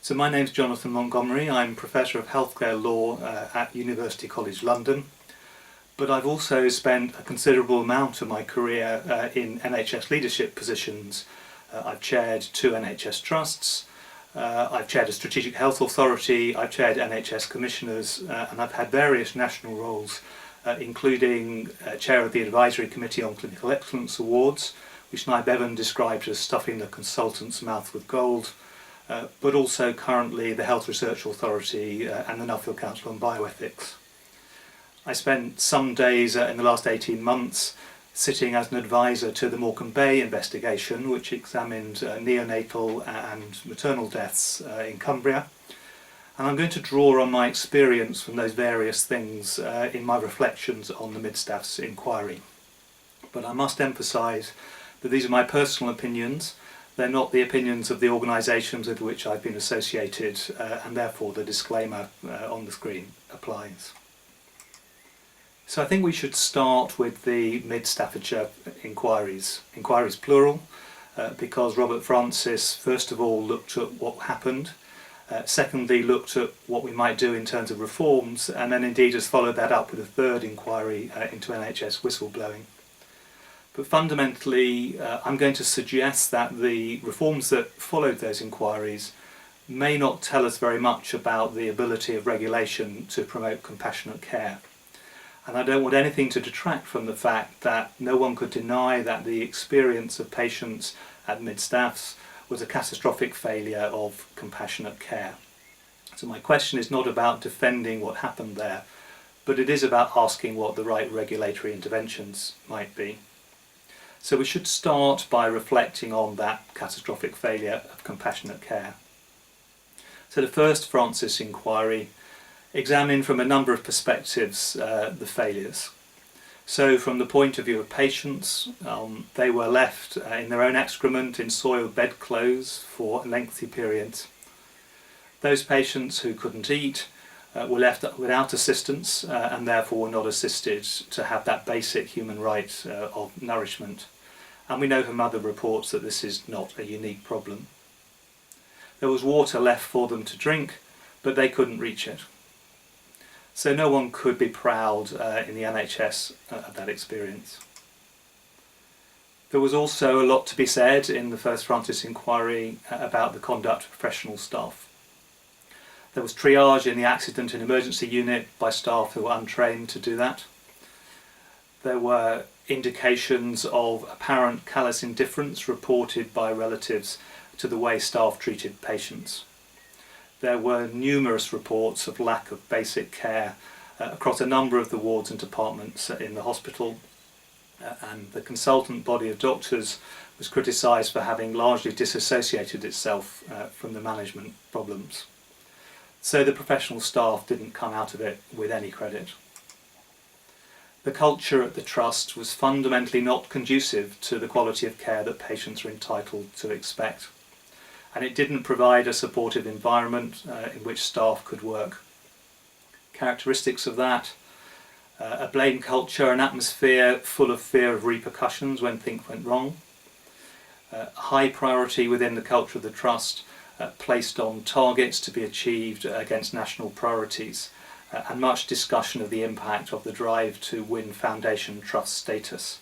So my name's Jonathan Montgomery. I'm Professor of Healthcare Law at University College London, but I've also spent a considerable amount of my career in NHS leadership positions. I've chaired 2 NHS trusts, I've chaired a strategic health authority, I've chaired NHS commissioners, and I've had various national roles, including chair of the Advisory Committee on Clinical Excellence Awards, which Nye Bevan described as stuffing the consultant's mouth with gold, but also currently the Health Research Authority and the Nuffield Council on Bioethics. I spent some days in the last 18 months sitting as an advisor to the Morecambe Bay investigation, which examined neonatal and maternal deaths in Cumbria. And I'm going to draw on my experience from those various things in my reflections on the Mid-Staffs inquiry. But I must emphasise that these are my personal opinions. They're not the opinions of the organisations with which I've been associated, and therefore the disclaimer on the screen applies. So I think we should start with the Mid-Staffordshire inquiries plural, because Robert Francis first of all looked at what happened, secondly looked at what we might do in terms of reforms, and then indeed has followed that up with a third inquiry into NHS whistleblowing. But fundamentally, I'm going to suggest that the reforms that followed those inquiries may not tell us very much about the ability of regulation to promote compassionate care. And I don't want anything to detract from the fact that no one could deny that the experience of patients at Mid-Staffs was a catastrophic failure of compassionate care. So my question is not about defending what happened there, but it is about asking what the right regulatory interventions might be. So we should start by reflecting on that catastrophic failure of compassionate care. So the first Francis inquiry examined from a number of perspectives the failures. So from the point of view of patients, they were left in their own excrement in soiled bedclothes for lengthy periods. Those patients who couldn't eat were left without assistance and therefore were not assisted to have that basic human right of nourishment. And we know from other reports that this is not a unique problem. There was water left for them to drink, but they couldn't reach it. So no one could be proud in the NHS of that experience. There was also a lot to be said in the first Francis inquiry about the conduct of professional staff. There was triage in the accident and emergency unit by staff who were untrained to do that. There were indications of apparent callous indifference reported by relatives to the way staff treated patients. There were numerous reports of lack of basic care across a number of the wards and departments in the hospital, and the consultant body of doctors was criticised for having largely disassociated itself from the management problems. So the professional staff didn't come out of it with any credit. The culture at the Trust was fundamentally not conducive to the quality of care that patients are entitled to expect, and it didn't provide a supportive environment in which staff could work. Characteristics of that: a blame culture, an atmosphere full of fear of repercussions when things went wrong, high priority within the culture of the Trust placed on targets to be achieved against national priorities, and much discussion of the impact of the drive to win Foundation Trust status,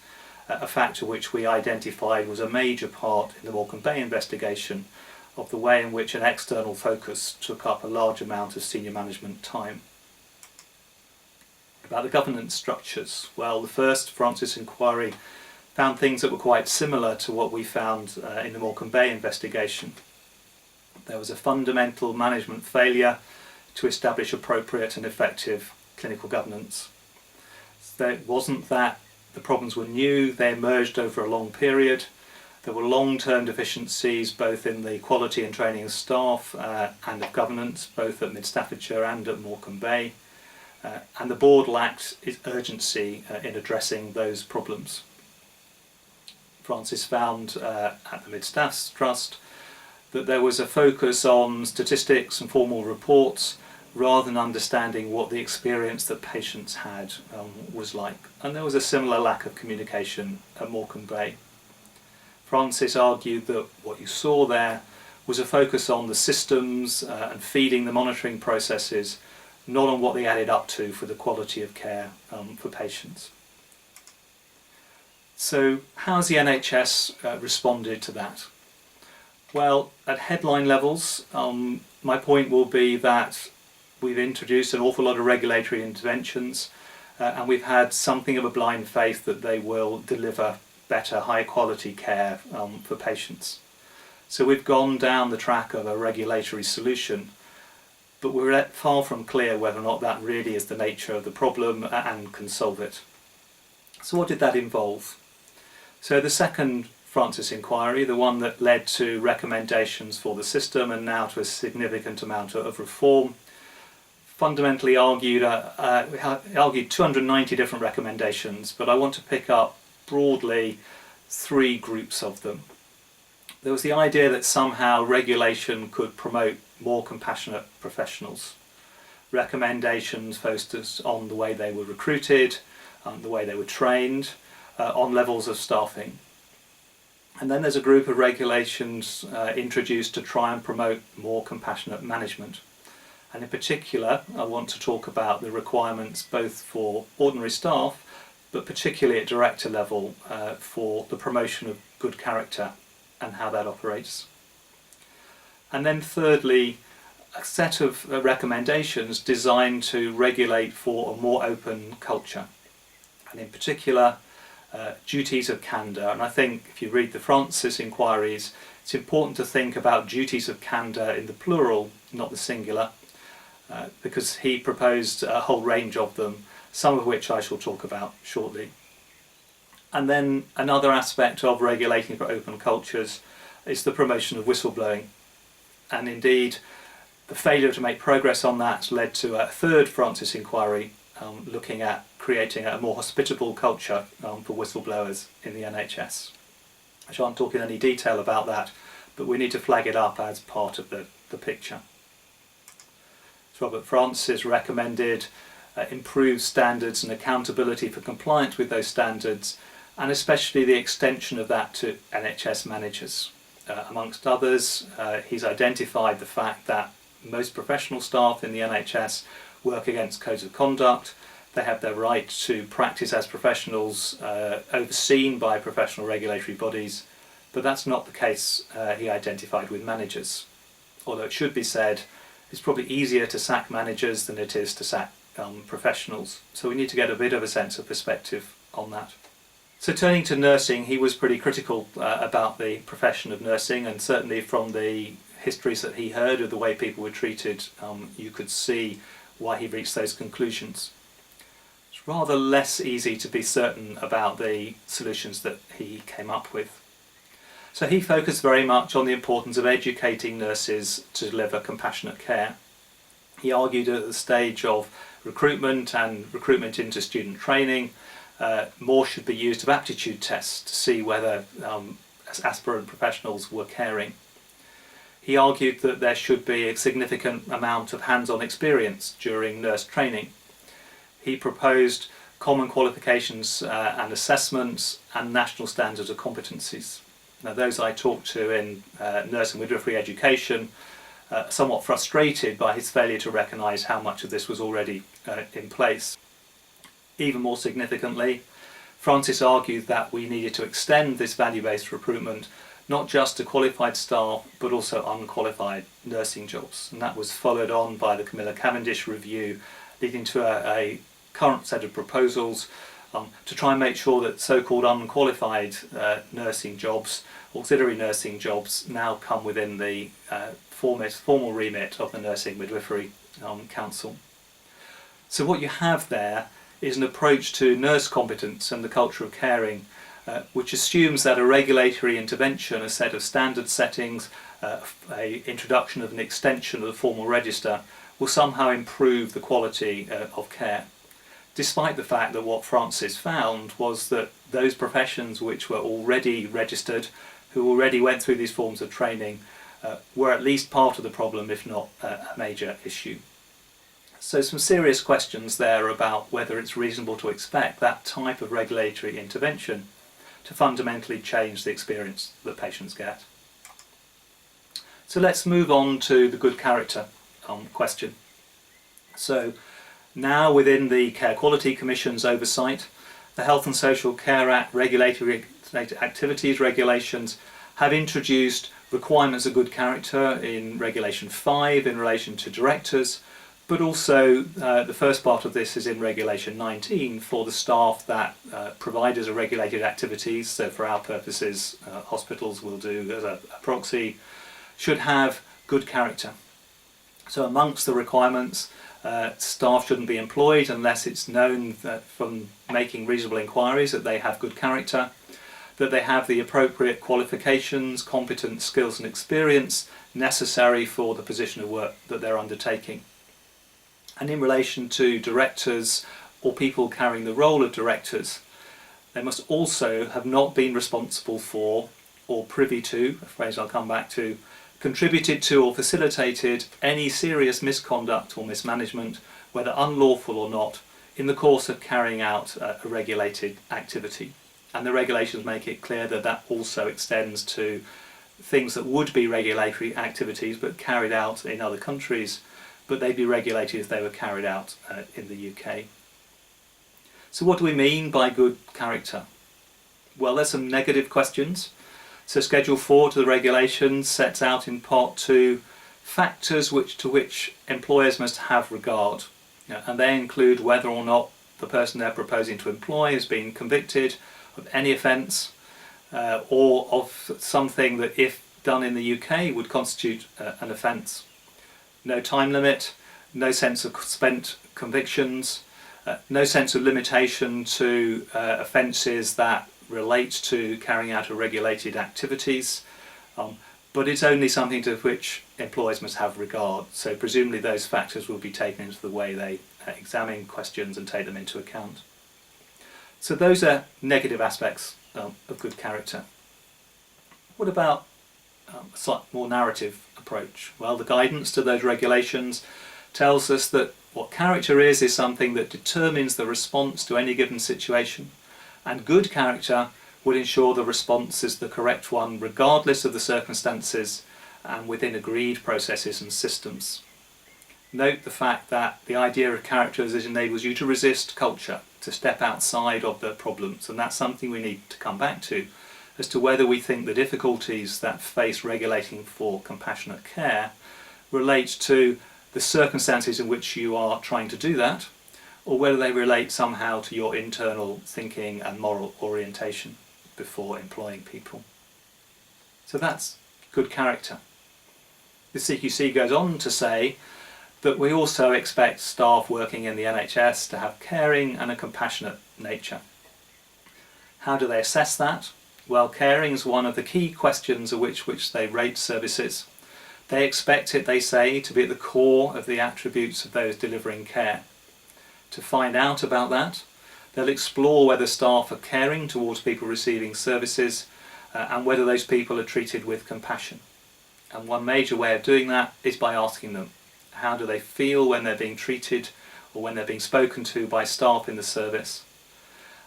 a factor which we identified was a major part in the Morecambe Bay investigation of the way in which an external focus took up a large amount of senior management time. About the governance structures, well, the first Francis inquiry found things that were quite similar to what we found in the Morecambe Bay investigation. There was a fundamental management failure to establish appropriate and effective clinical governance. So it wasn't that the problems were new, they emerged over a long period. There were long-term deficiencies both in the quality and training of staff and of governance, both at Mid-Staffordshire and at Morecambe Bay, and the board lacked urgency in addressing those problems. Francis found at the Mid-Staffs Trust that there was a focus on statistics and formal reports rather than understanding what the experience that patients had was like. And there was a similar lack of communication at Morecambe Bay. Francis argued that what you saw there was a focus on the systems and feeding the monitoring processes, not on what they added up to for the quality of care for patients. So how has the NHS responded to that? Well, at headline levels, my point will be that we've introduced an awful lot of regulatory interventions and we've had something of a blind faith that they will deliver better, high quality care for patients. So we've gone down the track of a regulatory solution, but we're far from clear whether or not that really is the nature of the problem and can solve it. So what did that involve? So the second Francis inquiry, the one that led to recommendations for the system and now to a significant amount of reform, fundamentally argued 290 different recommendations, but I want to pick up broadly three groups of them. There was the idea that somehow regulation could promote more compassionate professionals. Recommendations focused on the way they were recruited, the way they were trained, on levels of staffing. And then there's a group of regulations introduced to try and promote more compassionate management. And in particular, I want to talk about the requirements both for ordinary staff, but particularly at director level for the promotion of good character and how that operates. And then thirdly, a set of recommendations designed to regulate for a more open culture. And in particular, duties of candour. And I think if you read the Francis inquiries, it's important to think about duties of candour in the plural, not the singular, because he proposed a whole range of them, some of which I shall talk about shortly. And then another aspect of regulating for open cultures is the promotion of whistleblowing. And indeed, the failure to make progress on that led to a third Francis inquiry looking at creating a more hospitable culture for whistleblowers in the NHS. I shan't talk in any detail about that, but we need to flag it up as part of the picture. So Robert Francis recommended improved standards and accountability for compliance with those standards, and especially the extension of that to NHS managers. Amongst others, he's identified the fact that most professional staff in the NHS work against codes of conduct. They have their right to practice as professionals overseen by professional regulatory bodies, but that's not the case he identified with managers. Although it should be said, it's probably easier to sack managers than it is to sack professionals. So we need to get a bit of a sense of perspective on that. So turning to nursing, he was pretty critical about the profession of nursing, and certainly from the histories that he heard of the way people were treated, you could see why he reached those conclusions. It's rather less easy to be certain about the solutions that he came up with. So he focused very much on the importance of educating nurses to deliver compassionate care. He argued at the stage of recruitment and recruitment into student training, more should be used of aptitude tests to see whether aspirant professionals were caring. He argued that there should be a significant amount of hands-on experience during nurse training. He proposed common qualifications and assessments and national standards of competencies. Now those I talked to in nurse and midwifery education, somewhat frustrated by his failure to recognise how much of this was already in place. Even more significantly, Francis argued that we needed to extend this value-based recruitment not just to qualified staff but also unqualified nursing jobs, and that was followed on by the Camilla Cavendish review, leading to a current set of proposals to try and make sure that so-called unqualified nursing jobs, auxiliary nursing jobs, now come within the formal remit of the Nursing Midwifery Council. So what you have there is an approach to nurse competence and the culture of caring, which assumes that a regulatory intervention, a set of standard settings, a introduction of an extension of the formal register, will somehow improve the quality of care. Despite the fact that what Francis found was that those professions which were already registered, who already went through these forms of training, were at least part of the problem, if not a major issue. So some serious questions there about whether it's reasonable to expect that type of regulatory intervention to fundamentally change the experience that patients get. So let's move on to the good character question. So now within the Care Quality Commission's oversight, the Health and Social Care Act regulatory activities regulations have introduced requirements of good character in Regulation 5 in relation to directors, but also the first part of this is in Regulation 19 for the staff that providers of regulated activities, so for our purposes hospitals will do as a proxy, should have good character. So amongst the requirements, staff shouldn't be employed unless it's known that from making reasonable inquiries that they have good character, that they have the appropriate qualifications, competence, skills and experience necessary for the position of work that they're undertaking. And in relation to directors or people carrying the role of directors, they must also have not been responsible for or privy to, a phrase I'll come back to, contributed to or facilitated any serious misconduct or mismanagement, whether unlawful or not, in the course of carrying out a regulated activity. And the regulations make it clear that that also extends to things that would be regulatory activities but carried out in other countries, but they'd be regulated if they were carried out in the UK. So what do we mean by good character? Well, there's some negative questions. So Schedule 4 to the regulations sets out in Part 2 factors to which employers must have regard. And they include whether or not the person they're proposing to employ has been convicted of any offence or of something that, if done in the UK, would constitute an offence. No time limit, no sense of spent convictions, no sense of limitation to offences that relate to carrying out regulated activities, but it's only something to which employers must have regard. So presumably those factors will be taken into the way they examine questions and take them into account. So those are negative aspects of good character. What about a slightly more narrative approach? Well, the guidance to those regulations tells us that what character is something that determines the response to any given situation, and good character would ensure the response is the correct one regardless of the circumstances and within agreed processes and systems. Note the fact that the idea of character is it enables you to resist culture, to step outside of the problems, and that's something we need to come back to as to whether we think the difficulties that face regulating for compassionate care relate to the circumstances in which you are trying to do that, or whether they relate somehow to your internal thinking and moral orientation before employing people. So that's good character. The CQC goes on to say that we also expect staff working in the NHS to have caring and a compassionate nature. How do they assess that? Well, caring is one of the key questions of which they rate services. They expect it, they say, to be at the core of the attributes of those delivering care. To find out about that, they'll explore whether staff are caring towards people receiving services and whether those people are treated with compassion. And one major way of doing that is by asking them, how do they feel when they're being treated or when they're being spoken to by staff in the service?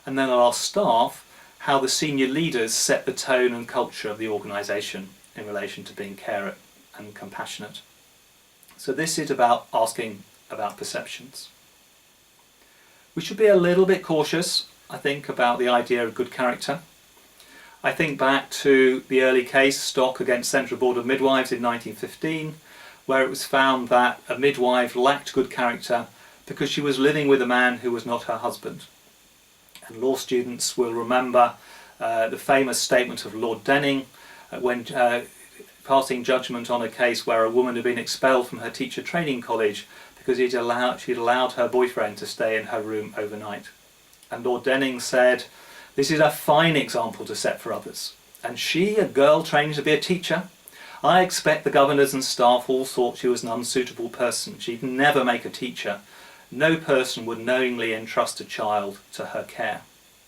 And then they'll ask staff how the senior leaders set the tone and culture of the organisation in relation to being caring and compassionate. So this is about asking about perceptions. We should be a little bit cautious, I think, about the idea of good character. I think back to the early case, Stock against Central Board of Midwives in 1915, where it was found that a midwife lacked good character because she was living with a man who was not her husband. And law students will remember the famous statement of Lord Denning when passing judgment on a case where a woman had been expelled from her teacher training college because she'd allowed her boyfriend to stay in her room overnight. And Lord Denning said, "This is a fine example to set for others. And she, a girl trained to be a teacher, I expect the governors and staff all thought she was an unsuitable person. She'd never make a teacher. No person would knowingly entrust a child to her care."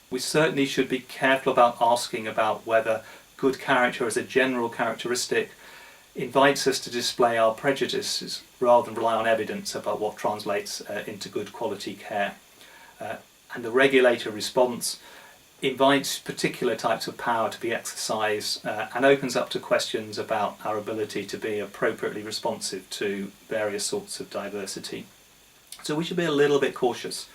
We certainly should be careful about asking about whether good character as a general characteristic invites us to display our prejudices rather than rely on evidence about what translates into good quality care. And the regulator response invites particular types of power to be exercised and opens up to questions about our ability to be appropriately responsive to various sorts of diversity. So we should be a little bit cautious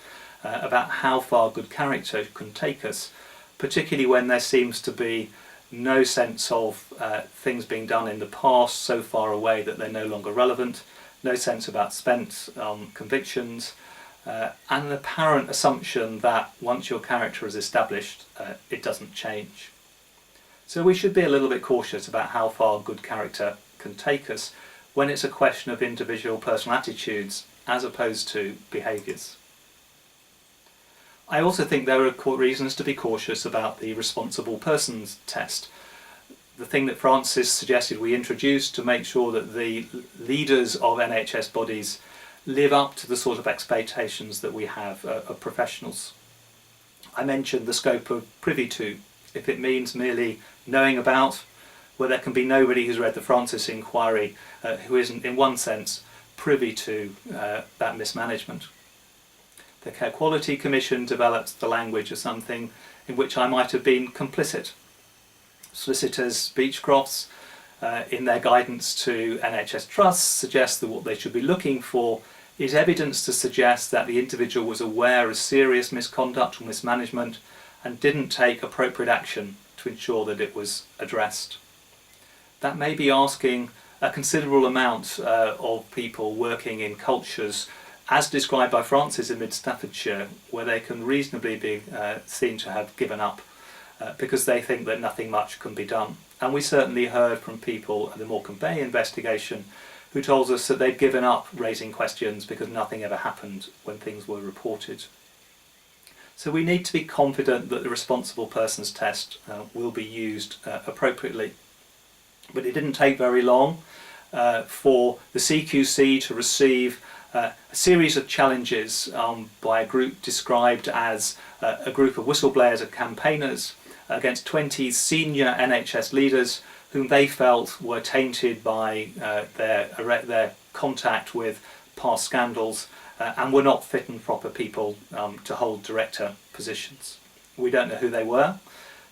about how far good character can take us, particularly when there seems to be no sense of things being done in the past so far away that they're no longer relevant, no sense about spent convictions, and an apparent assumption that once your character is established, it doesn't change. So we should be a little bit cautious about how far good character can take us when it's a question of individual personal attitudes as opposed to behaviours. I also think there are reasons to be cautious about the responsible persons test. The thing that Francis suggested we introduce to make sure that the leaders of NHS bodies live up to the sort of expectations that we have of professionals. I mentioned the scope of privy to. If it means merely knowing about, well, there can be nobody who's read the Francis inquiry who isn't, in one sense, privy to that mismanagement. The Care Quality Commission developed the language of something in which I might have been complicit. Solicitors Beechcrofts, in their guidance to NHS trusts, suggest that what they should be looking for is evidence to suggest that the individual was aware of serious misconduct or mismanagement and didn't take appropriate action to ensure that it was addressed. That may be asking a considerable amount of people working in cultures as described by Francis in mid-Staffordshire, where they can reasonably be seen to have given up because they think that nothing much can be done. And we certainly heard from people at the Montgomery Can We investigation who told us that they'd given up raising questions because nothing ever happened when things were reported. So we need to be confident that the responsible persons test will be used appropriately. But it didn't take very long for the CQC to receive a series of challenges by a group described as a group of whistleblowers and campaigners against 20 senior NHS leaders whom they felt were tainted by their contact with past scandals and were not fit and proper people to hold director positions. We don't know who they were.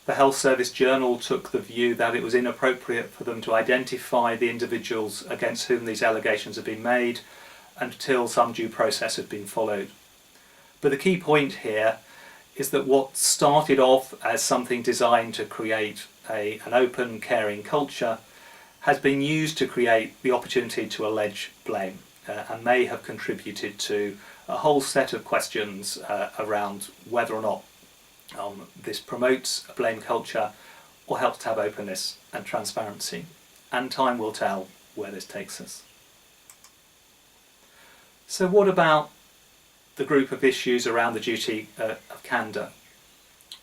The Health Service Journal took the view that it was inappropriate for them to identify the individuals against whom these allegations had been made until some due process had been followed. But the key point here is that what started off as something designed to create an open, caring culture has been used to create the opportunity to allege blame and may have contributed to a whole set of questions around whether or not this promotes a blame culture or helps to have openness and transparency. And time will tell where this takes us. So what about the group of issues around the duty of candour?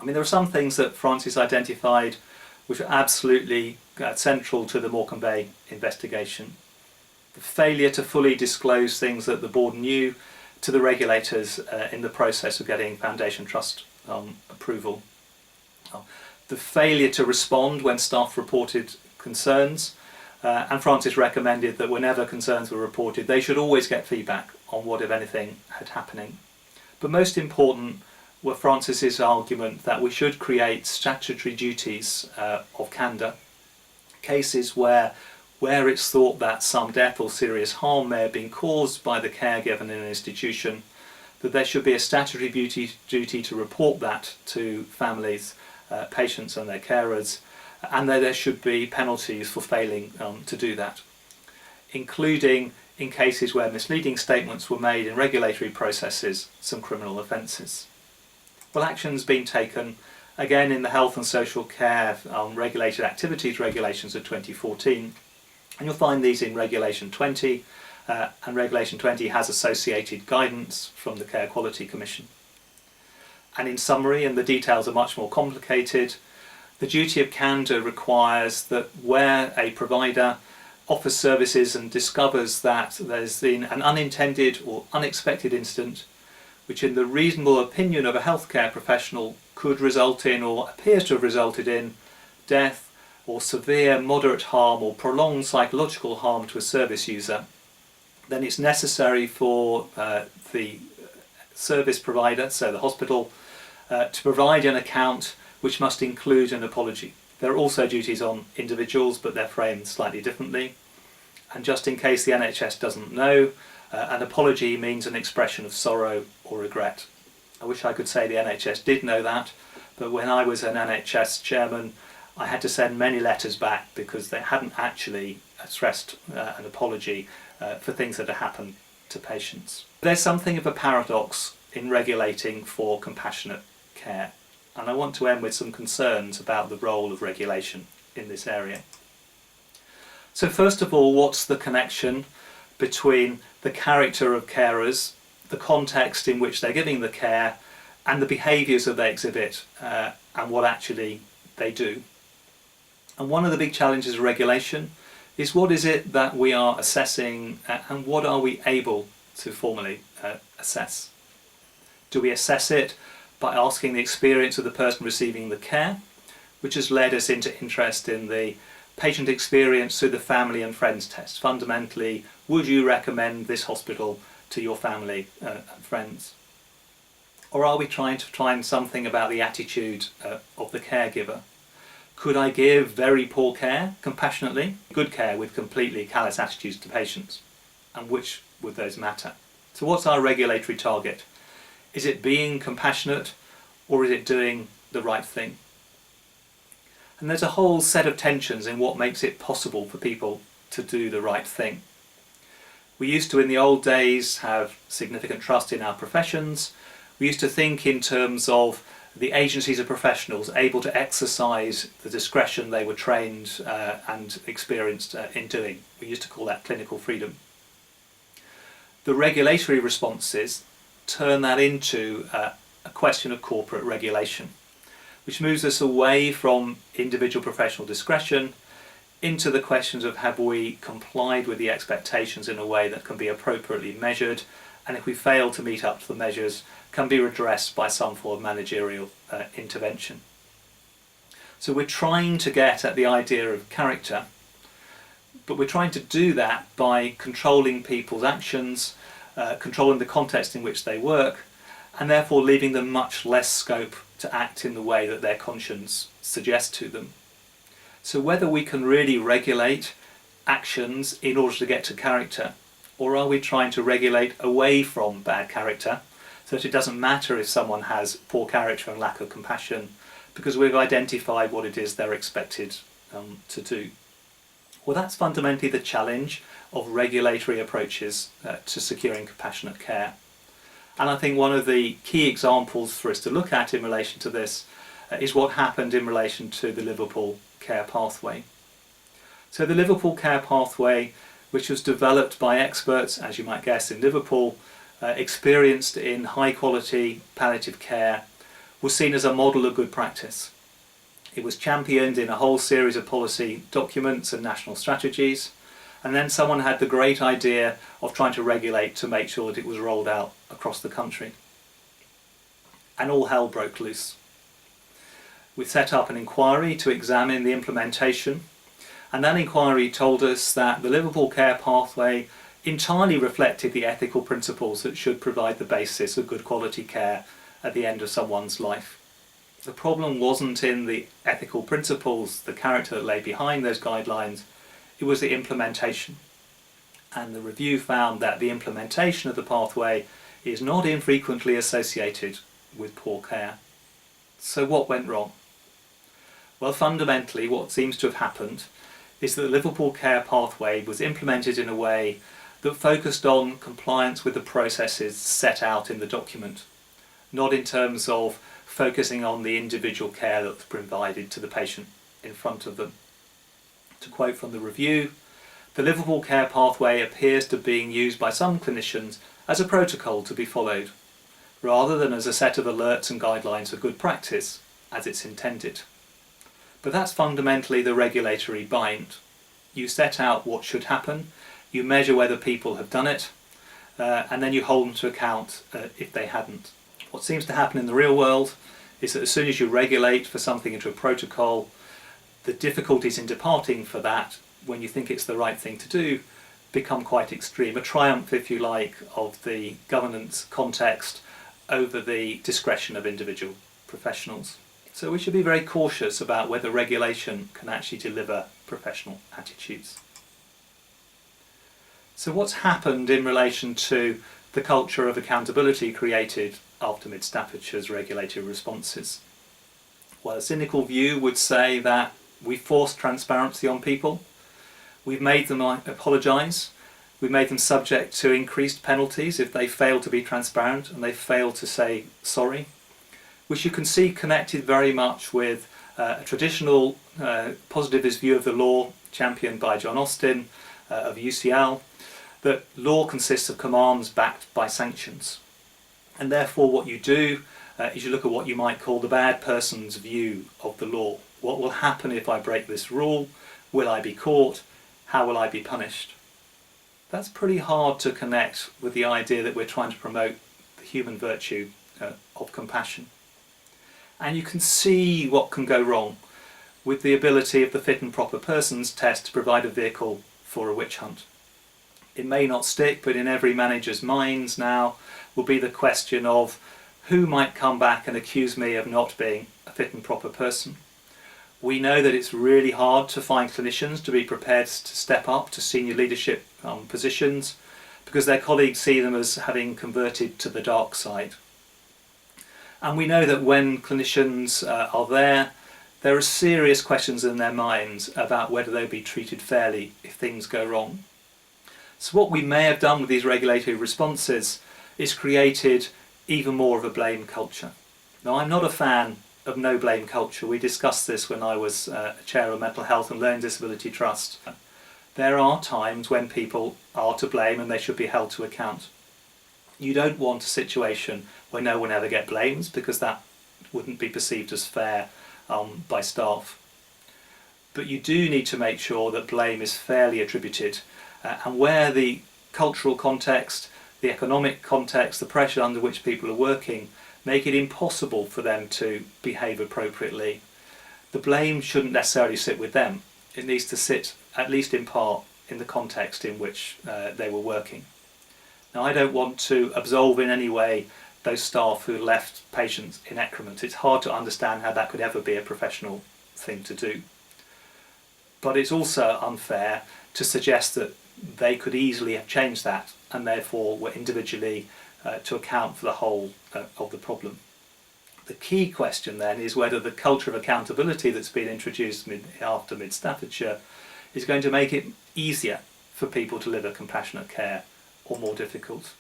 I mean, there are some things that Francis identified which are absolutely central to the Morecambe Bay investigation. The failure to fully disclose things that the board knew to the regulators in the process of getting Foundation Trust approval. The failure to respond when staff reported concerns, and Francis recommended that whenever concerns were reported, they should always get feedback on what, if anything, had happening. But most important were Francis's argument that we should create statutory duties of candour, cases where it's thought that some death or serious harm may have been caused by the care given in an institution, that there should be a statutory duty to report that to families, patients and their carers, and that there should be penalties for failing to do that, including in cases where misleading statements were made in regulatory processes, some criminal offences. Well, action's been taken again in the Health and Social Care Regulated Activities Regulations of 2014, and you'll find these in Regulation 20, and Regulation 20 has associated guidance from the Care Quality Commission. And in summary, and the details are much more complicated, the duty of candour requires that where a provider offers services and discovers that there's been an unintended or unexpected incident which in the reasonable opinion of a healthcare professional could result in or appears to have resulted in death or severe, moderate harm or prolonged psychological harm to a service user, then it's necessary for the service provider, so the hospital, to provide an account which must include an apology. There are also duties on individuals, but they're framed slightly differently. And just in case the NHS doesn't know, an apology means an expression of sorrow or regret. I wish I could say the NHS did know that, but when I was an NHS chairman, I had to send many letters back because they hadn't actually expressed an apology for things that had happened to patients. There's something of a paradox in regulating for compassionate care, and I want to end with some concerns about the role of regulation in this area. So first of all, what's the connection between the character of carers, the context in which they're giving the care, and the behaviours that they exhibit and what actually they do? And one of the big challenges of regulation is what is it that we are assessing and what are we able to formally assess? Do we assess it by asking the experience of the person receiving the care, which has led us into interest in the patient experience through the family and friends test? Fundamentally, would you recommend this hospital to your family and friends? Or are we trying to find something about the attitude of the caregiver? Could I give very poor care compassionately, good care with completely callous attitudes to patients? And which would those matter? So what's our regulatory target? Is it being compassionate or is it doing the right thing? And there's a whole set of tensions in what makes it possible for people to do the right thing. We used to, in the old days, have significant trust in our professions. We used to think in terms of the agencies of professionals able to exercise the discretion they were trained and experienced in doing. We used to call that clinical freedom. The regulatory responses turn that into a question of corporate regulation, which moves us away from individual professional discretion into the questions of have we complied with the expectations in a way that can be appropriately measured, and if we fail to meet up to the measures, can be redressed by some form of managerial intervention. So we're trying to get at the idea of character, but we're trying to do that by controlling people's actions, controlling the context in which they work, and therefore leaving them much less scope to act in the way that their conscience suggests to them. So whether we can really regulate actions in order to get to character, or are we trying to regulate away from bad character, so that it doesn't matter if someone has poor character and lack of compassion, because we've identified what it is they're expected to do? Well, that's fundamentally the challenge of regulatory approaches to securing compassionate care. And I think one of the key examples for us to look at in relation to this is what happened in relation to the Liverpool care pathway. So the Liverpool care pathway, which was developed by experts, as you might guess, in Liverpool, experienced in high quality palliative care, was seen as a model of good practice. It was championed in a whole series of policy documents and national strategies, and then someone had the great idea of trying to regulate to make sure that it was rolled out across the country. And all hell broke loose. We set up an inquiry to examine the implementation, and that inquiry told us that the Liverpool care pathway entirely reflected the ethical principles that should provide the basis of good quality care at the end of someone's life. The problem wasn't in the ethical principles, the character that lay behind those guidelines, it was the implementation. And the review found that the implementation of the pathway is not infrequently associated with poor care. So what went wrong? Well, fundamentally what seems to have happened is that the Liverpool care pathway was implemented in a way that focused on compliance with the processes set out in the document, not in terms of focusing on the individual care that was provided to the patient in front of them. To quote from the review, the Liverpool care pathway appears to be being used by some clinicians as a protocol to be followed, rather than as a set of alerts and guidelines for good practice, as it's intended. But that's fundamentally the regulatory bind. You set out what should happen, you measure whether people have done it, and then you hold them to account if they hadn't. What seems to happen in the real world is that as soon as you regulate for something into a protocol, the difficulties in departing for that, when you think it's the right thing to do, become quite extreme. A triumph, if you like, of the governance context over the discretion of individual professionals. So we should be very cautious about whether regulation can actually deliver professional attitudes. So what's happened in relation to the culture of accountability created after Mid Staffordshire's regulatory responses? Well, a cynical view would say that we forced transparency on people, we've made them apologise, we've made them subject to increased penalties if they fail to be transparent and they fail to say sorry, which you can see connected very much with a traditional positivist view of the law championed by John Austin of UCL, that law consists of commands backed by sanctions. And therefore what you do is you look at what you might call the bad person's view of the law. What will happen if I break this rule? Will I be caught? How will I be punished? That's pretty hard to connect with the idea that we're trying to promote the human virtue of compassion. And you can see what can go wrong with the ability of the fit and proper persons test to provide a vehicle for a witch hunt. It may not stick, but in every manager's minds now will be the question of who might come back and accuse me of not being a fit and proper person. We know that it's really hard to find clinicians to be prepared to step up to senior leadership positions because their colleagues see them as having converted to the dark side. And we know that when clinicians are there are serious questions in their minds about whether they'll be treated fairly if things go wrong. So what we may have done with these regulatory responses is created even more of a blame culture. Now, I'm not a fan of no blame culture. We discussed this when I was chair of Mental Health and Learning Disability Trust. There are times when people are to blame and they should be held to account. You don't want a situation where no one ever gets blamed, because that wouldn't be perceived as fair by staff. But you do need to make sure that blame is fairly attributed, and where the cultural context, the economic context, the pressure under which people are working make it impossible for them to behave appropriately, the blame shouldn't necessarily sit with them. It needs to sit, at least in part, in the context in which they were working. Now, I don't want to absolve in any way those staff who left patients in excrement. It's hard to understand how that could ever be a professional thing to do. But it's also unfair to suggest that they could easily have changed that and therefore were individually to account for the whole of the problem. The key question then is whether the culture of accountability that's been introduced after Mid Staffordshire is going to make it easier for people to deliver compassionate care or more difficult.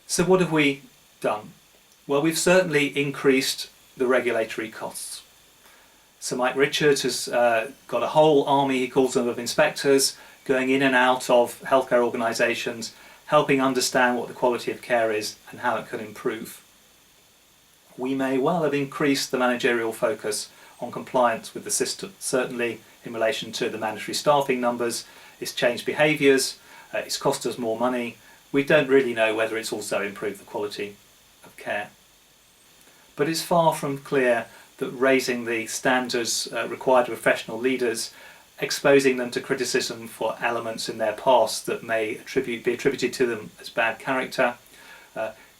So what have we done? Well, we've certainly increased the regulatory costs. So Mike Richards has got a whole army, he calls them, of inspectors going in and out of healthcare organisations, helping understand what the quality of care is and how it can improve. We may well have increased the managerial focus on compliance with the system. Certainly in relation to the mandatory staffing numbers, it's changed behaviours, it's cost us more money. We don't really know whether it's also improved the quality of care. But it's far from clear that raising the standards required of professional leaders, exposing them to criticism for elements in their past that may be attributed to them as bad character,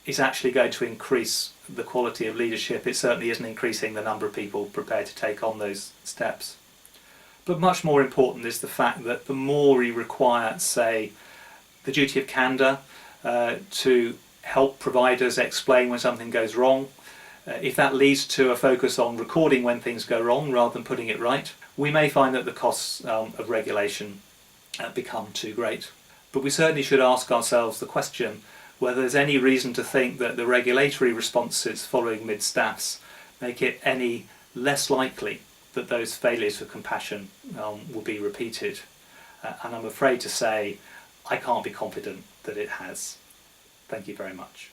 is actually going to increase the quality of leadership. It certainly isn't increasing the number of people prepared to take on those steps. But much more important is the fact that the more we require, say, the duty of candour to help providers explain when something goes wrong, if that leads to a focus on recording when things go wrong rather than putting it right, we may find that the costs of regulation become too great. But we certainly should ask ourselves the question whether there's any reason to think that the regulatory responses following mid-staffs make it any less likely that those failures of compassion will be repeated. And I'm afraid to say I can't be confident that it has. Thank you very much.